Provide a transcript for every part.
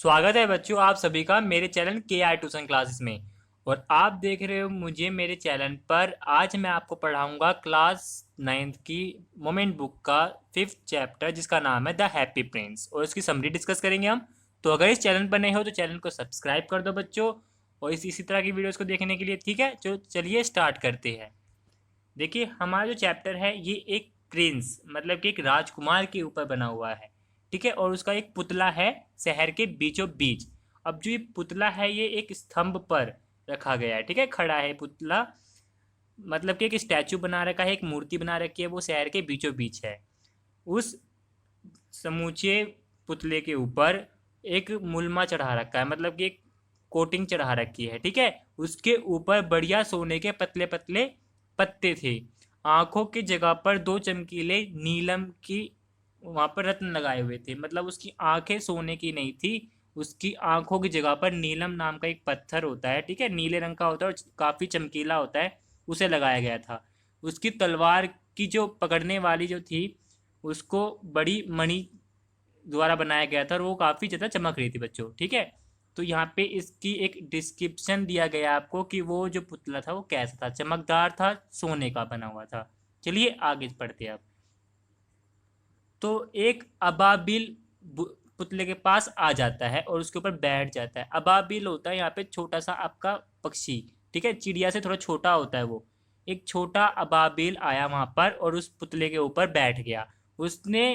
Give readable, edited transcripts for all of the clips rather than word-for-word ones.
स्वागत है बच्चों आप सभी का मेरे चैनल के आर ट्यूशन क्लासेस में। और आप देख रहे हो मुझे मेरे चैनल पर। आज मैं आपको पढ़ाऊंगा क्लास 9th की मोमेंट बुक का 5th चैप्टर जिसका नाम है द हैप्पी प्रिंस, और इसकी समरी डिस्कस करेंगे हम। तो अगर इस चैनल पर नए हो तो चैनल को सब्सक्राइब कर दो बच्चों, और इसी तरह की वीडियोज़ को देखने के लिए। ठीक है, तो चलिए स्टार्ट करते हैं। देखिए हमारा जो चैप्टर है ये एक प्रिंस मतलब कि एक राजकुमार के ऊपर बना हुआ है। ठीक है, और उसका एक पुतला है शहर के बीचों बीच। अब जो ये पुतला है ये एक स्तंभ पर रखा गया है। ठीक है, खड़ा है पुतला, मतलब कि एक स्टैचू बना रखा है, एक मूर्ति बना रखी है, वो शहर के बीचों बीच है। उस समूचे पुतले के ऊपर एक मुलमा चढ़ा रखा है, मतलब कि एक कोटिंग चढ़ा रखी है। ठीक है, उसके ऊपर बढ़िया सोने के पतले पतले पत्ते थे। आंखों की जगह पर दो चमकीले नीलम की वहां पर रत्न लगाए हुए थे, मतलब उसकी आंखें सोने की नहीं थी। उसकी आंखों की जगह पर नीलम नाम का एक पत्थर होता है, ठीक है, नीले रंग का होता है और काफी चमकीला होता है, उसे लगाया गया था। उसकी तलवार की जो पकड़ने वाली जो थी उसको बड़ी मणि द्वारा बनाया गया था और वो काफ़ी ज़्यादा चमक रही थी बच्चों। ठीक है, तो यहाँ पे इसकी एक डिस्क्रिप्शन दिया गया आपको कि वो जो पुतला था वो कैसा था, चमकदार था, सोने का बना हुआ था। चलिए आगे पढ़ते हैं अब। तो एक अबाबिल पुतले के पास आ जाता है और उसके ऊपर बैठ जाता है। अबाबिल होता है यहाँ पे छोटा सा आपका पक्षी। ठीक है, चिड़िया से थोड़ा छोटा होता है वो। एक छोटा अबाबिल आया वहां पर और उस पुतले के ऊपर बैठ गया। उसने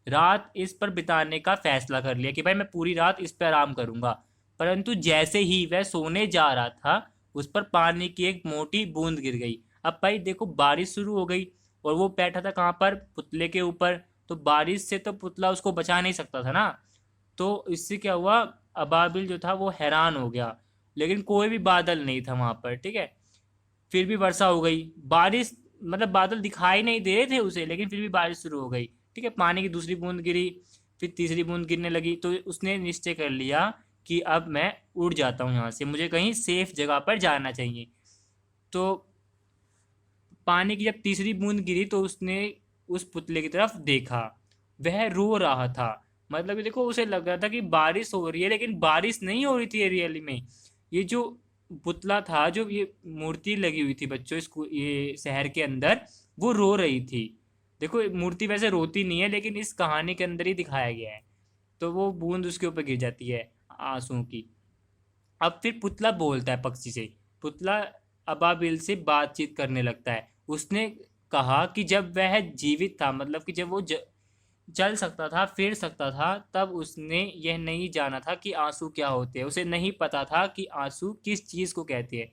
रात इस पर बिताने का फैसला कर लिया कि भाई मैं पूरी रात इस पर आराम करूंगा। परंतु जैसे ही वह सोने जा रहा था उस पर पानी की एक मोटी बूंद गिर गई। अब भाई देखो बारिश शुरू हो गई और वो बैठा था कहाँ पर, पुतले के ऊपर। तो बारिश से तो पुतला उसको बचा नहीं सकता था ना। तो इससे क्या हुआ, अबाबिल जो था वो हैरान हो गया, लेकिन कोई भी बादल नहीं था वहां पर। ठीक है, फिर भी वर्षा हो गई, बारिश मतलब बादल दिखाई नहीं दे रहे थे उसे, लेकिन फिर भी बारिश शुरू हो गई। ठीक है, पानी की दूसरी बूंद गिरी, फिर तीसरी बूंद गिरने लगी। तो उसने निश्चय कर लिया कि अब मैं उड़ जाता हूँ यहाँ से, मुझे कहीं सेफ जगह पर जाना चाहिए। तो पानी की जब तीसरी बूंद गिरी तो उसने उस पुतले की तरफ देखा। वह रो रहा था, मतलब कि देखो उसे लग रहा था कि बारिश हो रही है, लेकिन बारिश नहीं हो रही थी रियली में। ये जो पुतला था, जो ये मूर्ति लगी हुई थी बच्चों इसको ये शहर के अंदर, वो रो रही थी। देखो मूर्ति वैसे रोती नहीं है, लेकिन इस कहानी के अंदर ही दिखाया गया है। तो वो बूंद उसके ऊपर गिर जाती है आंसू की। अब फिर पुतला बोलता है पक्षी से। पुतला अबाबिल से बातचीत करने लगता है। उसने कहा कि जब वह जीवित था, मतलब कि जब वो चल सकता था, फिर सकता था, तब उसने यह नहीं जाना था कि आंसू क्या होते हैं। उसे नहीं पता था कि आंसू किस चीज को कहते हैं।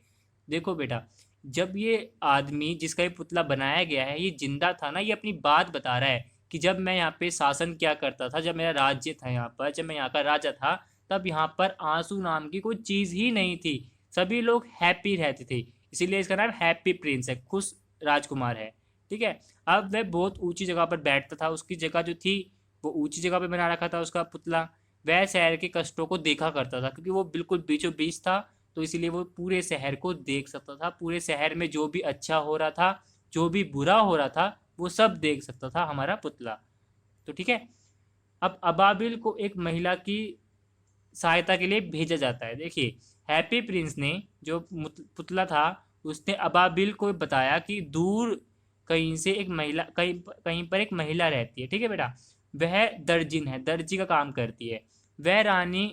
देखो बेटा, जब ये आदमी जिसका ये पुतला बनाया गया है ये जिंदा था ना, ये अपनी बात बता रहा है कि जब मैं यहाँ पे शासन क्या करता था, जब मेरा राज्य था यहाँ पर, जब मैं यहाँ का राजा था, तब यहाँ पर आंसू नाम की कोई चीज ही नहीं थी। सभी लोग हैप्पी रहते थे, इसीलिए इसका नाम हैप्पी प्रिंस है, खुश राजकुमार है। ठीक है, अब वह बहुत ऊंची जगह पर बैठता था, उसकी जगह जो थी वो ऊंची जगह पे बना रखा था उसका पुतला। वह शहर के कष्टों को देखा करता था, क्योंकि वो बिल्कुल बीचों बीच था, तो इसीलिए वो पूरे शहर को देख सकता था। पूरे शहर में जो भी अच्छा हो रहा था, जो भी बुरा हो रहा था, वो सब देख सकता था हमारा पुतला। तो ठीक है, अब अबाबिल को एक महिला की सहायता के लिए भेजा जाता है। देखिए हैप्पी प्रिंस ने जो पुतला था उसने अबाबिल को बताया कि दूर कहीं से एक महिला, कहीं कहीं पर एक महिला रहती है। ठीक है बेटा, वह दर्जिन है, दर्जी का काम करती है। वह रानी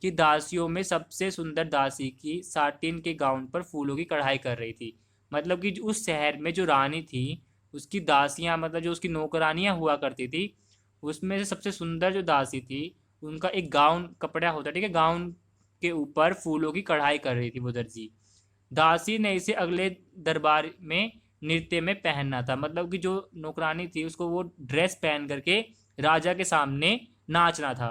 की दासियों में सबसे सुंदर दासी की साटिन के गाउन पर फूलों की कढ़ाई कर रही थी। मतलब कि उस शहर में जो रानी थी उसकी दासियां, मतलब जो उसकी नौकरानियां हुआ करती थी, उसमें से सबसे सुंदर जो दासी थी उनका एक गाउन कपड़ा होता, ठीक है, गाउन के ऊपर फूलों की कढ़ाई कर रही थी वो दर्जी। दासी ने इसे अगले दरबार में नृत्य में पहनना था, मतलब कि जो नौकरानी थी उसको वो ड्रेस पहन करके राजा के सामने नाचना था।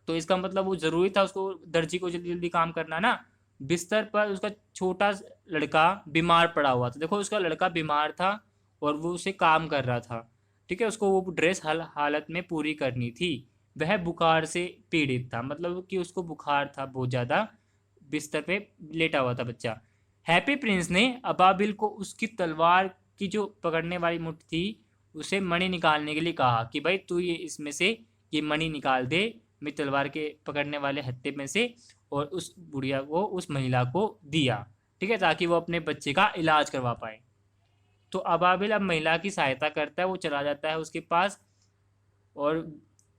तो इसका मतलब वो जरूरी था उसको, दर्जी को जल्दी जल्दी काम करना ना। बिस्तर पर उसका छोटा लड़का बीमार पड़ा हुआ था। देखो उसका लड़का बीमार था और वो उसे काम कर रहा था। ठीक है, उसको वो ड्रेस हालत में पूरी करनी थी। वह बुखार से पीड़ित था, मतलब कि उसको बुखार था बहुत ज़्यादा। बिस्तर पे लेटा हुआ था बच्चा। हैप्पी प्रिंस ने अबाबिल को उसकी तलवार की जो पकड़ने वाली मुठ थी उसे मणि निकालने के लिए कहा कि भाई तू ये इसमें से ये मणि निकाल दे, में तलवार के पकड़ने वाले हत्थे में से और उस बुढ़िया को, उस महिला को दिया, ठीक है, ताकि वो अपने बच्चे का इलाज करवा पाए। तो अबाबिल अब महिला की सहायता करता है, वो चला जाता है उसके पास। और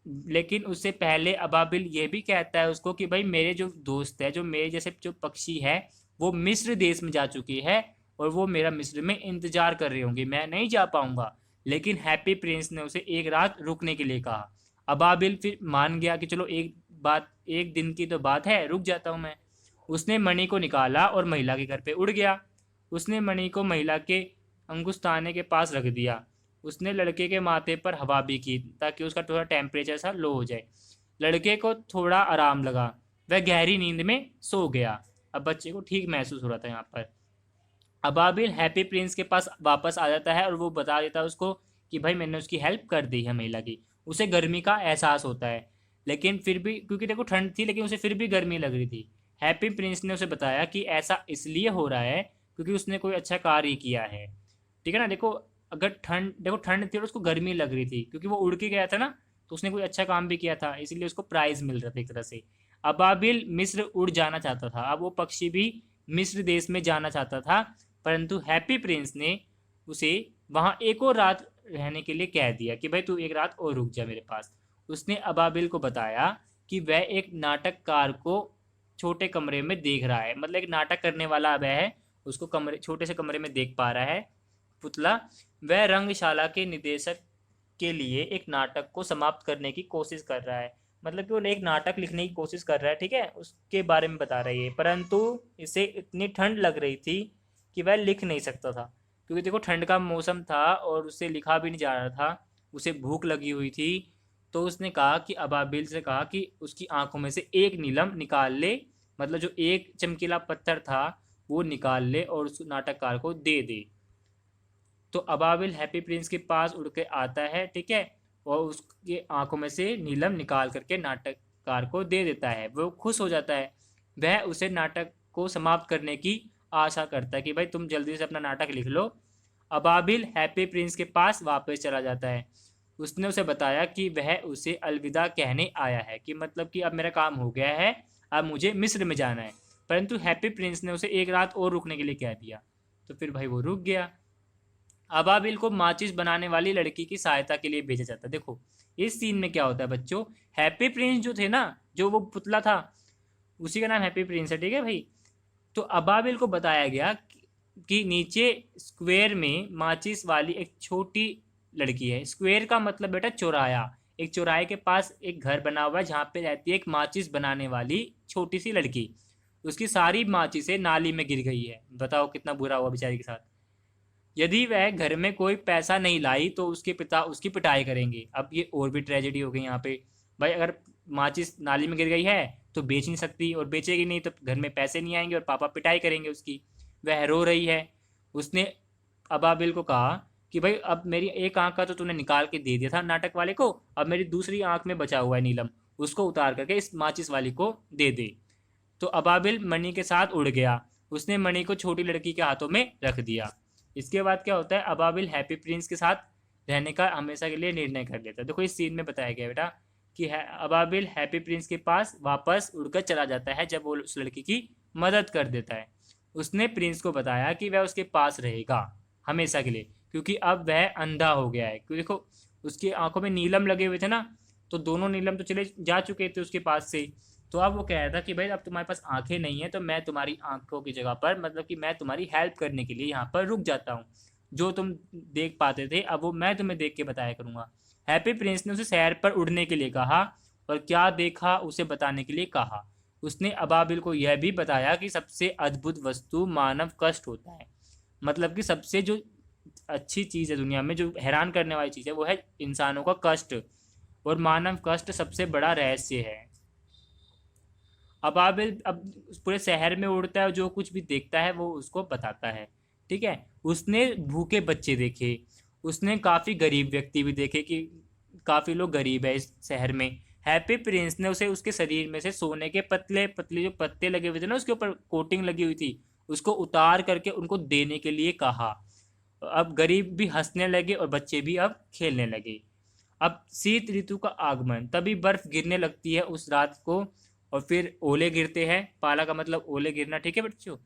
लेकिन उससे पहले अबाबिल ये भी कहता है उसको कि भाई मेरे जो दोस्त है, जो मेरे जैसे जो पक्षी है, वो मिस्र देश में जा चुकी है और वो मेरा मिस्र में इंतजार कर रही होंगी, मैं नहीं जा पाऊंगा। लेकिन हैप्पी प्रिंस ने उसे एक रात रुकने के लिए कहा। अबाबिल फिर मान गया कि चलो एक दिन की तो बात है, रुक जाता हूँ मैं। उसने मणि को निकाला और महिला के घर पे उड़ गया। उसने मणि को महिला के अंगुस्ताने के पास रख दिया। उसने लड़के के माथे पर हवा भी की ताकि उसका थोड़ा टेम्परेचर सा लो हो जाए। लड़के को थोड़ा आराम लगा, वह गहरी नींद में सो गया। अब बच्चे को ठीक महसूस हो रहा था यहाँ पर। अबाबिल हैप्पी प्रिंस के पास वापस आ जाता है और वो बता देता है उसको कि भाई मैंने उसकी हेल्प कर दी है महिला की। उसे गर्मी का एहसास होता है, लेकिन फिर भी, क्योंकि देखो ठंड थी लेकिन उसे फिर भी गर्मी लग रही थी। हैप्पी प्रिंस ने उसे बताया कि ऐसा इसलिए हो रहा है क्योंकि उसने कोई अच्छा कार्य किया है, ठीक है ना। देखो अगर ठंड थी और उसको गर्मी लग रही थी क्योंकि वो उड़ के गया था ना, तो उसने कोई अच्छा काम भी किया था, इसीलिए उसको प्राइज मिल रहा था एक तरह से। अबाबिल मिस्र उड़ जाना चाहता था, अब वो पक्षी भी मिस्र देश में जाना चाहता था, परंतु हैप्पी प्रिंस ने उसे वहां एक और रात रहने के लिए कह दिया कि भाई तू एक रात और रुक जा मेरे पास। उसने अबाबिल को बताया कि वह एक नाटककार को छोटे कमरे में देख रहा है, मतलब एक नाटक करने वाला वह है, उसको छोटे से कमरे में देख पा रहा है पुतला। वह रंगशाला के निदेशक के लिए एक नाटक को समाप्त करने की कोशिश कर रहा है, मतलब कि वो एक नाटक लिखने की कोशिश कर रहा है, ठीक है, उसके बारे में बता रही है। परंतु इसे इतनी ठंड लग रही थी कि वह लिख नहीं सकता था, क्योंकि देखो ठंड का मौसम था और उससे लिखा भी नहीं जा रहा था, उसे भूख लगी हुई थी। तो उसने कहा कि अबाबिल से कहा कि उसकी आंखों में से एक नीलम निकाल ले, मतलब जो एक चमकीला पत्थर था वो निकाल ले और उस नाटककार को दे दे। तो अबाबिल हैप्पी प्रिंस के पास उड़ के आता है, ठीक है, और उसके आंखों में से नीलम निकाल करके नाटककार को दे देता है। वो खुश हो जाता है, वह उसे नाटक को समाप्त करने की आशा करता है कि भाई तुम जल्दी से अपना नाटक लिख लो। अबाबिल हैप्पी प्रिंस के पास वापस चला जाता है। उसने उसे बताया कि वह उसे अलविदा कहने आया है, कि मतलब कि अब मेरा काम हो गया है, अब मुझे मिस्र में जाना है। परंतु हैप्पी प्रिंस ने उसे एक रात और रुकने के लिए कह दिया। तो फिर भाई वो रुक गया। अबाबिल को माचिस बनाने वाली लड़की की सहायता के लिए भेजा जाता है। देखो इस सीन में क्या होता है बच्चों, हैप्पी प्रिंस जो थे ना, जो वो पुतला था, उसी का नाम हैप्पी प्रिंस है, ठीक है भाई। तो अबाबिल को बताया गया कि नीचे स्क्वायर में माचिस वाली एक छोटी लड़की है। स्क्वायर का मतलब बेटा चौराया, एक चौराहे के पास एक घर बना हुआ है जहाँ पे रहती है एक माचिस बनाने वाली छोटी सी लड़की। उसकी सारी माचिसें नाली में गिर गई है। बताओ कितना बुरा हुआ बेचारी के साथ। यदि वह घर में कोई पैसा नहीं लाई तो उसके पिता उसकी पिटाई करेंगे। अब ये और भी ट्रेजेडी हो गई यहाँ पे। भाई अगर माचिस नाली में गिर गई है तो बेच नहीं सकती, और बेचेगी नहीं तो घर में पैसे नहीं आएंगे और पापा पिटाई करेंगे उसकी। वह रो रही है। उसने अबाबिल को कहा कि भाई अब मेरी एक आंख का तो तूने निकाल के दे दिया था नाटक वाले को, अब मेरी दूसरी आंख में बचा हुआ है नीलम, उसको उतार करके इस माचिस वाली को दे दे। तो अबाबिल मणि के साथ उड़ गया। उसने मणि को छोटी लड़की के हाथों में रख दिया। इसके बाद क्या होता है, अबाबिल हैप्पी प्रिंस के साथ रहने का हमेशा के लिए निर्णय कर लेता है। देखो इस सीन में बताया गया बेटा कि अबाबिल हैप्पी प्रिंस के पास वापस उड़कर चला जाता है जब वो उस लड़की की मदद कर देता है। उसने प्रिंस को बताया कि वह उसके पास रहेगा हमेशा के लिए, क्योंकि अब वह अंधा हो गया है। क्योंकि देखो उसकी आंखों में नीलम लगे हुए थे ना, तो दोनों नीलम तो चले जा चुके थे उसके पास से। तो अब वो कह रहा था कि भाई अब तुम्हारे पास आंखें नहीं है तो मैं तुम्हारी आंखों की जगह पर, मतलब कि मैं तुम्हारी हेल्प करने के लिए यहाँ पर रुक जाता हूँ। जो तुम देख पाते थे अब वो मैं तुम्हें देख के बताया करूँगा। हैप्पी प्रिंस ने उसे सैर पर उड़ने के लिए कहा और क्या देखा उसे बताने के लिए कहा। उसने अबाबिल को यह भी बताया कि सबसे अद्भुत वस्तु मानव कष्ट होता है, मतलब कि सबसे जो अच्छी चीज़ है दुनिया में, जो हैरान करने वाली चीज़ है, वो है इंसानों का कष्ट, और मानव कष्ट सबसे बड़ा रहस्य है। अबाबिल अब पूरे शहर में उड़ता है और जो कुछ भी देखता है वो उसको बताता है, ठीक है। उसने भूखे बच्चे देखे, उसने काफ़ी गरीब व्यक्ति भी देखे कि काफ़ी लोग गरीब है इस शहर में। हैप्पी प्रिंस ने उसे उसके शरीर में से सोने के पतले पतले जो पत्ते लगे हुए थे ना, उसके ऊपर कोटिंग लगी हुई थी, उसको उतार करके उनको देने के लिए कहा। अब गरीब भी हंसने लगे और बच्चे भी अब खेलने लगे। अब शीत ऋतु का आगमन, तभी बर्फ गिरने लगती है उस रात को, और फिर ओले गिरते हैं। पाला का मतलब ओले गिरना, ठीक है बच्चों।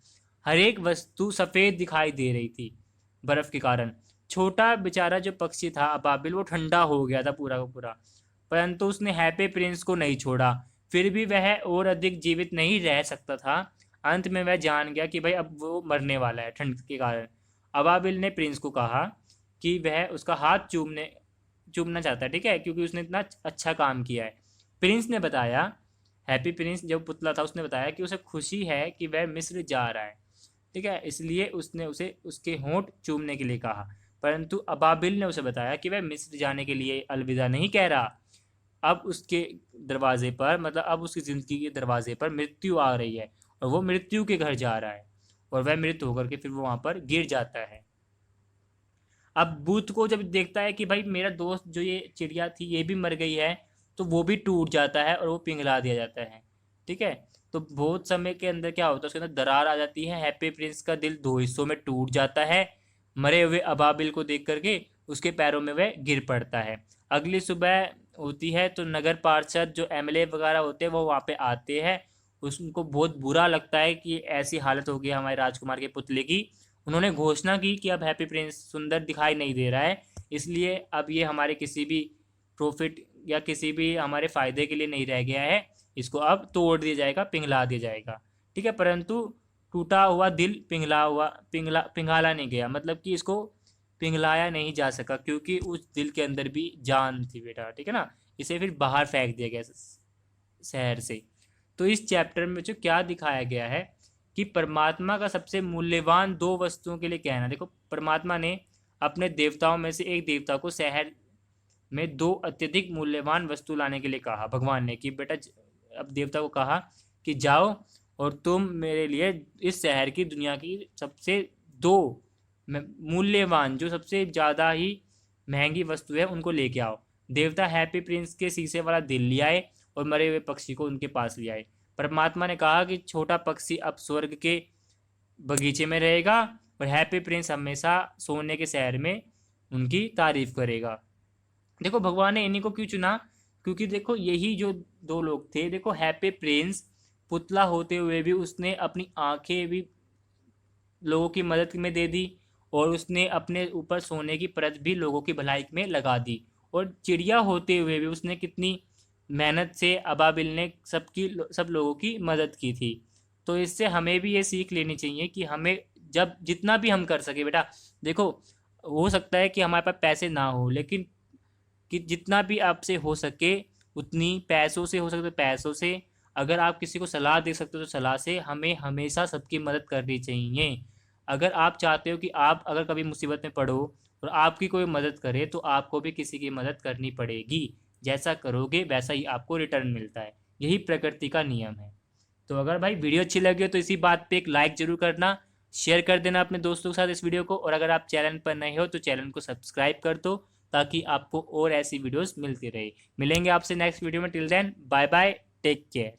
हर एक वस्तु सफेद दिखाई दे रही थी बर्फ के कारण। छोटा बेचारा जो पक्षी था अबाबिल, वो ठंडा हो गया था पूरा का पूरा, परंतु उसने हैप्पी प्रिंस को नहीं छोड़ा। फिर भी वह और अधिक जीवित नहीं रह सकता था। अंत में वह जान गया कि भाई अब वो मरने वाला है ठंड के कारण। अबाबिल ने प्रिंस को कहा कि वह उसका हाथ चूमना चाहता है, ठीक है, क्योंकि उसने इतना अच्छा काम किया है। प्रिंस ने बताया, हैप्पी प्रिंस जो पुतला था उसने बताया कि उसे खुशी है कि वह मिस्र जा रहा है, ठीक है, इसलिए उसने उसे उसके होंठ चूमने के लिए कहा। परंतु अबाबिल ने उसे बताया कि वह मिस्र जाने के लिए अलविदा नहीं कह रहा। अब उसके दरवाजे पर, मतलब अब उसकी ज़िंदगी के दरवाजे पर मृत्यु आ रही है, और वो मृत्यु के घर जा रहा है, और वह मृत होकर के फिर वो वहाँ पर गिर जाता है। अब बूथ को जब देखता है कि भाई मेरा दोस्त जो ये चिड़िया थी ये भी मर गई है, तो वो भी टूट जाता है और वो पिघला दिया जाता है, ठीक है। तो बहुत समय के अंदर क्या होता है, उसके अंदर दरार आ जाती है, हैप्पी प्रिंस का दिल दो हिस्सों में टूट जाता है। मरे हुए अबाबिल को देख करके उसके पैरों में वह गिर पड़ता है। अगली सुबह होती है तो नगर पार्षद जो एमएलए वगैरह होते हैं वो वहाँ पे आते हैं। उनको बहुत बुरा लगता है कि ऐसी हालत हो गई हमारे राजकुमार के पुतले की। उन्होंने घोषणा की कि अब हैप्पी प्रिंस सुंदर दिखाई नहीं दे रहा है, इसलिए अब ये हमारे किसी भी प्रॉफिट या किसी भी हमारे फ़ायदे के लिए नहीं रह गया है, इसको अब तोड़ दिया जाएगा, पिघला दिया जाएगा, ठीक है। परंतु टूटा हुआ दिल पिघला नहीं गया, मतलब कि इसको पिघलाया नहीं जा सका, क्योंकि उस दिल के अंदर भी जान थी बेटा, ठीक है ना। इसे फिर बाहर फेंक दिया गया शहर से। तो इस चैप्टर में जो क्या दिखाया गया है कि परमात्मा का सबसे मूल्यवान दो वस्तुओं के लिए कहना। देखो, परमात्मा ने अपने देवताओं में से एक देवता को शहर में दो अत्यधिक मूल्यवान वस्तु लाने के लिए कहा, भगवान ने, कि बेटा अब देवता को कहा कि जाओ और तुम मेरे लिए इस शहर की, दुनिया की सबसे दो मूल्यवान, जो सबसे ज़्यादा ही महंगी वस्तु है, उनको लेके आओ। देवता हैप्पी प्रिंस के शीशे वाला दिल ले आए और मरे हुए पक्षी को उनके पास ले आए। परमात्मा ने कहा कि छोटा पक्षी अब स्वर्ग के बगीचे में रहेगा और हैप्पी प्रिंस हमेशा सोने के शहर में उनकी तारीफ करेगा। देखो भगवान ने इन्हीं को क्यों चुना, क्योंकि देखो यही जो दो लोग थे, देखो हैप्पी प्रिंस पुतला होते हुए भी उसने अपनी आंखें भी लोगों की मदद में दे दी, और उसने अपने ऊपर सोने की परत भी लोगों की भलाई में लगा दी। और चिड़िया होते हुए भी उसने कितनी मेहनत से अबाबिल ने सब लोगों की मदद की थी। तो इससे हमें भी ये सीख लेनी चाहिए कि हमें जब जितना भी हम कर सके बेटा, देखो हो सकता है कि हमारे पास पैसे ना हो, लेकिन कि जितना भी आपसे हो सके उतनी, पैसों से हो सकता है पैसों से, अगर आप किसी को सलाह दे सकते हो तो सलाह से, हमें हमेशा सबकी मदद करनी चाहिए। अगर आप चाहते हो कि आप अगर कभी मुसीबत में पड़ो और आपकी कोई मदद करे, तो आपको भी किसी की मदद करनी पड़ेगी। जैसा करोगे वैसा ही आपको रिटर्न मिलता है, यही प्रकृति का नियम है। तो अगर भाई वीडियो अच्छी लगी हो तो इसी बात पे एक लाइक जरूर करना, शेयर कर देना अपने दोस्तों के साथ इस वीडियो को, और अगर आप चैनल पर नए हो तो चैनल को सब्सक्राइब कर दो, ताकि आपको और ऐसी वीडियोस मिलती रहे। मिलेंगे आपसे नेक्स्ट वीडियो में, till then bye bye, take care.